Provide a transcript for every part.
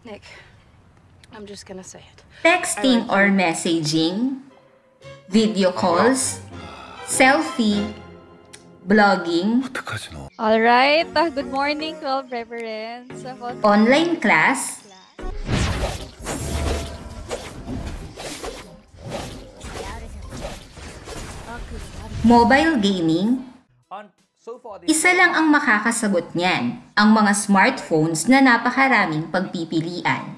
Nick, I'm just gonna say it. Texting or messaging, video calls, selfie, blogging, Alright, good morning, 12 reverends. online class, mobile gaming. Isa lang ang makakasagot niyan, ang mga smartphones na napakaraming pagpipilian.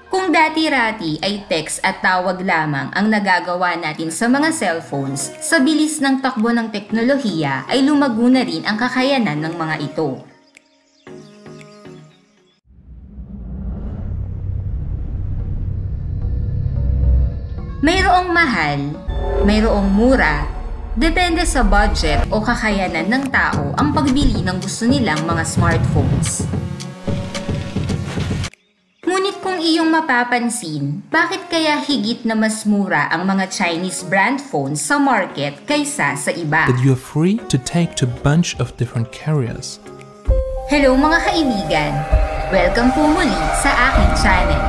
Kung dati-rati ay text at tawag lamang ang nagagawa natin sa mga cellphones, sa bilis ng takbo ng teknolohiya ay lumago na rin ang kakayanan ng mga ito. Mayroong mahal, mayroong mura, depende sa budget o kakayanan ng tao ang pagbili ng gusto nilang mga smartphones. Ngunit kung iyong mapapansin, bakit kaya higit na mas mura ang mga Chinese brand phones sa market kaysa sa iba? That you're free to take to a bunch of different carriers. Hello mga kaibigan! Welcome po muli sa aking channel.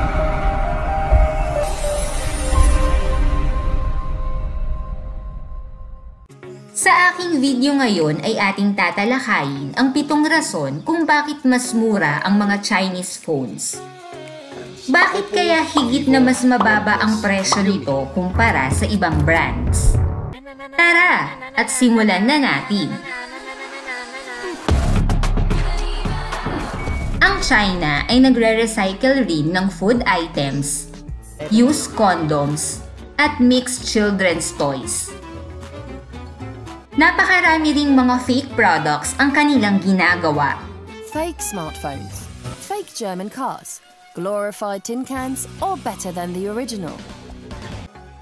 Sa aking video ngayon ay ating tatalakayin ang 7 rason kung bakit mas mura ang mga Chinese phones. Bakit kaya higit na mas mababa ang presyo nito kumpara sa ibang brands? Tara, at simulan na natin! Ang China ay nagre-recycle rin ng food items, used condoms, at mixed children's toys. Napakarami ring mga fake products ang kanilang ginagawa. Fake smartphones, fake German cars, glorified tin cans, or better than the original.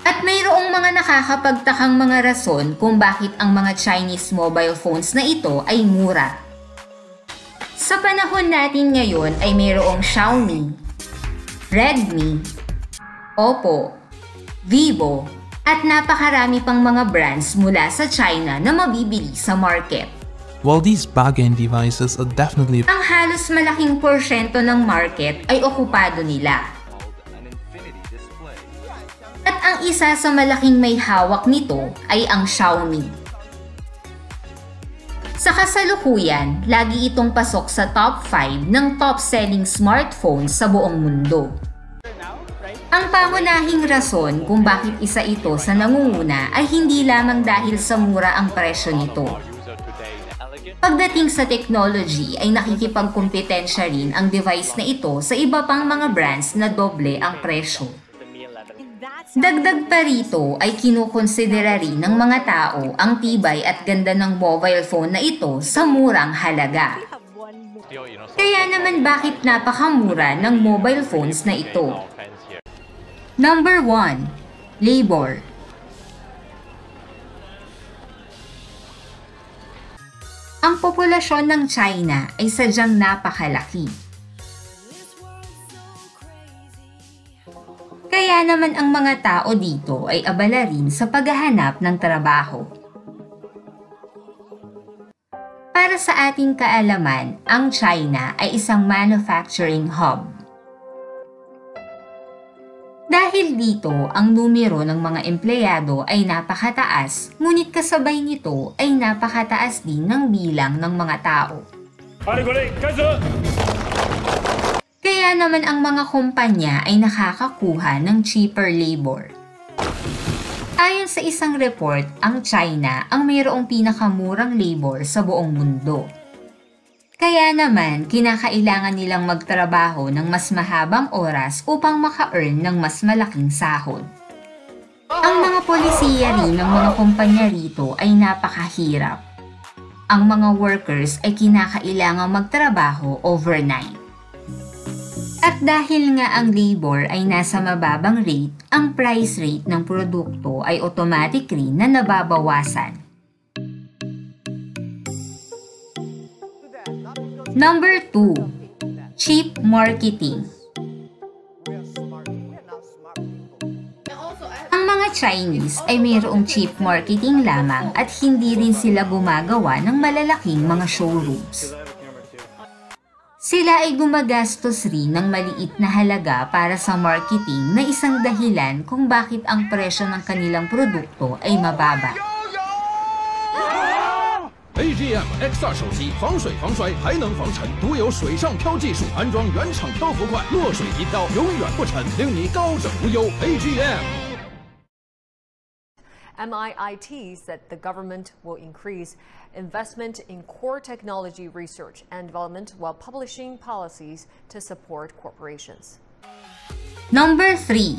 At mayroong mga nakakapagtakang mga rason kung bakit ang mga Chinese mobile phones na ito ay mura. Sa panahon natin ngayon ay mayroong Xiaomi, Redmi, Oppo, Vivo, at napakarami pang mga brands mula sa China na mabibili sa market. While these bargain devices are definitely Ang halos malaking porsyento ng market ay okupado nila. At ang isa sa malaking may hawak nito ay ang Xiaomi. Sa kasalukuyan, lagi itong pasok sa top 5 ng top-selling smartphones sa buong mundo. Ang pangunahing rason kung bakit isa ito sa nangunguna ay hindi lamang dahil sa mura ang presyo nito. Pagdating sa technology ay nakikipagkumpetensya rin ang device na ito sa iba pang mga brands na doble ang presyo. Dagdag pa rito ay kinukonsidera rin ng mga tao ang tibay at ganda ng mobile phone na ito sa murang halaga. Kaya naman bakit napakamura ng mobile phones na ito? Number 1. Labor. Ang populasyon ng China ay sadyang napakalaki. Kaya naman ang mga tao dito ay abala rin sa paghahanap ng trabaho. Para sa ating kaalaman, ang China ay isang manufacturing hub. Dahil dito, ang numero ng mga empleyado ay napakataas, ngunit kasabay nito ay napakataas din ng bilang ng mga tao. Kaya naman ang mga kumpanya ay nakakakuha ng cheaper labor. Ayon sa isang report, ang China ang mayroong pinakamurang labor sa buong mundo. Kaya naman, kinakailangan nilang magtrabaho ng mas mahabang oras upang maka-earn ng mas malaking sahod. Ang mga polisiya rin ng mga kumpanya rito ay napakahirap. Ang mga workers ay kinakailangang magtrabaho overnight. At dahil nga ang labor ay nasa mababang rate, ang price rate ng produkto ay automatic rin na nababawasan. Number 2. Cheap marketing. Ang mga Chinese ay mayroong cheap marketing lamang at hindi rin sila gumagawa ng malalaking mga showrooms. Sila ay gumagastos rin ng maliit na halaga para sa marketing na isang dahilan kung bakit ang presyo ng kanilang produkto ay mababa. AGM X2 手机防水防摔还能防尘，独有水上漂技术，安装原厂漂浮块，落水即漂，永远不沉，令你高枕无忧。AGM。 MIIT said the government will increase investment in core technology research and development while publishing policies to support corporations. Number 3.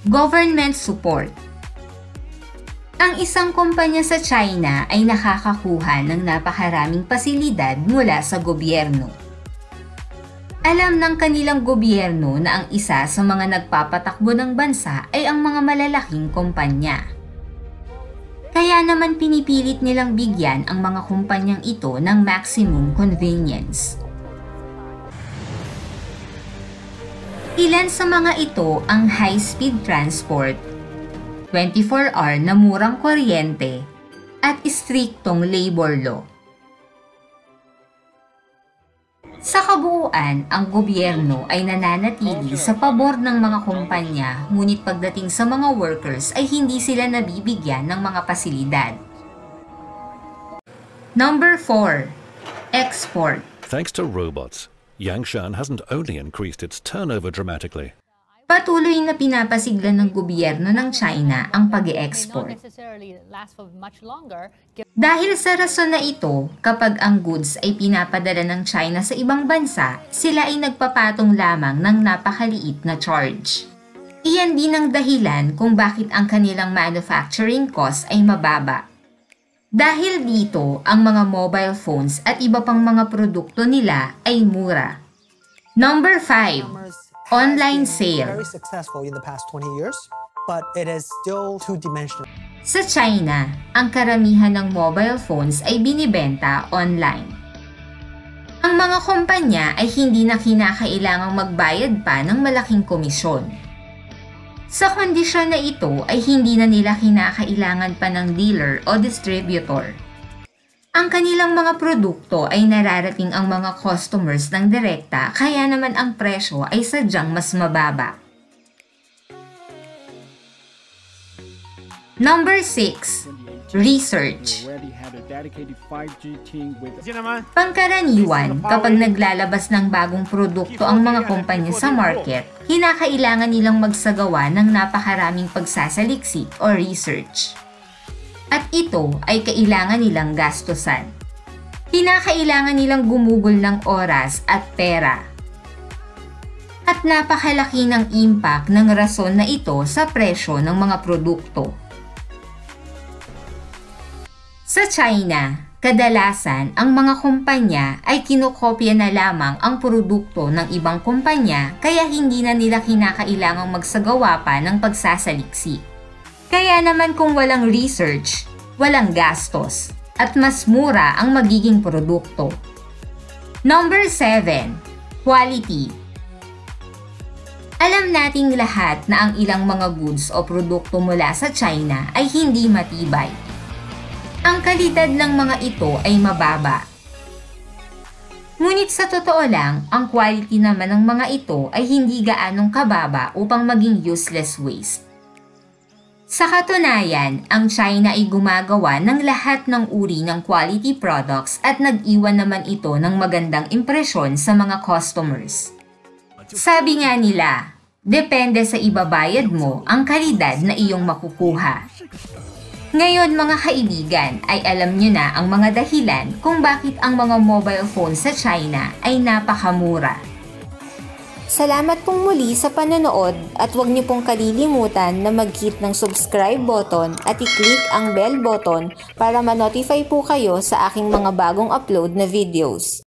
Government support. Ang isang kumpanya sa China ay nakakakuha ng napakaraming pasilidad mula sa gobyerno. Alam ng kanilang gobyerno na ang isa sa mga nagpapatakbo ng bansa ay ang mga malalaking kumpanya. Kaya naman pinipilit nilang bigyan ang mga kumpanyang ito ng maximum convenience. Ilan sa mga ito ang high-speed transport, 24-hour na murang kuryente, at istriktong labor law. Sa kabuuan, ang gobyerno ay nananatili sa pabor ng mga kumpanya, ngunit pagdating sa mga workers ay hindi sila nabibigyan ng mga pasilidad. Number 4. Export. Thanks to robots, Yangshan hasn't only increased its turnover dramatically. Patuloy na pinapasiglan ng gobyerno ng China ang pag-e-export. Dahil sa rason na ito, kapag ang goods ay pinapadala ng China sa ibang bansa, sila ay nagpapatong lamang ng napakaliit na charge. Iyan din ang dahilan kung bakit ang kanilang manufacturing cost ay mababa. Dahil dito, ang mga mobile phones at iba pang mga produkto nila ay mura. Number 5. Online sale. Very successful in the past 20 years, but it is still two-dimensional. Sa China, ang karamihan ng mobile phones ay binibenta online. Ang mga kumpanya ay hindi na kinakailangang magbayad pa ng malaking komisyon. Sa kondisyon na ito ay hindi na nila kinakailangan pa ng dealer o distributor. Ang kanilang mga produkto ay nararating ang mga customers ng direkta, kaya naman ang presyo ay sadyang mas mababa. Number 6. Research. Pangkaraniwan, kapag naglalabas ng bagong produkto ang mga kumpanya sa market, kinakailangan nilang magsagawa ng napakaraming pagsasaliksik o research. At ito ay kailangan nilang gastusan. Kinakailangan nilang gumugol ng oras at pera. At napakalaki ng impact ng rason na ito sa presyo ng mga produkto. Sa China, kadalasan ang mga kumpanya ay kinokopya na lamang ang produkto ng ibang kumpanya, kaya hindi na nila kinakailangang magsagawa pa ng pagsasaliksik. Kaya naman kung walang research, walang gastos, at mas mura ang magiging produkto. Number 7. Quality. Alam nating lahat na ang ilang mga goods o produkto mula sa China ay hindi matibay. Ang kalidad ng mga ito ay mababa. Ngunit sa totoo lang, ang quality naman ng mga ito ay hindi gaanong kababa upang maging useless waste. Sa katunayan, ang China ay gumagawa ng lahat ng uri ng quality products at nag-iwan naman ito ng magandang impresyon sa mga customers. Sabi nga nila, depende sa ibabayad mo ang kalidad na iyong makukuha. Ngayon mga kaibigan, ay alam nyo na ang mga dahilan kung bakit ang mga mobile phones sa China ay napakamura. Salamat pong muli sa panonood at huwag niyo pong kalilimutan na mag-hit ng subscribe button at i-click ang bell button para ma-notify po kayo sa aking mga bagong upload na videos.